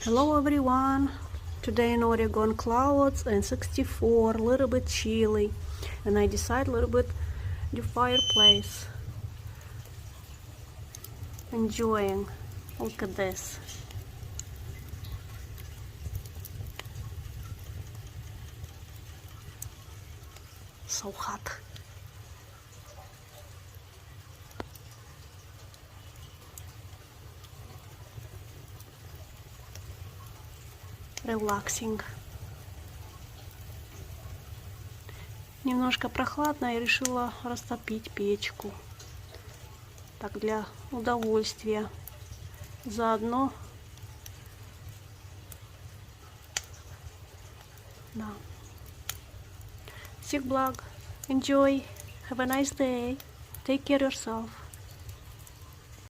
Hello everyone! Today in Oregon, clouds and 64, a little bit chilly, and I decided a little bit do fireplace. Enjoying. Look at this. So hot. Relaxing. Немножко прохладно, я решила растопить печку. Так, для удовольствия. Заодно. Да. Всех благ. Enjoy. Have a nice day. Take care of yourself.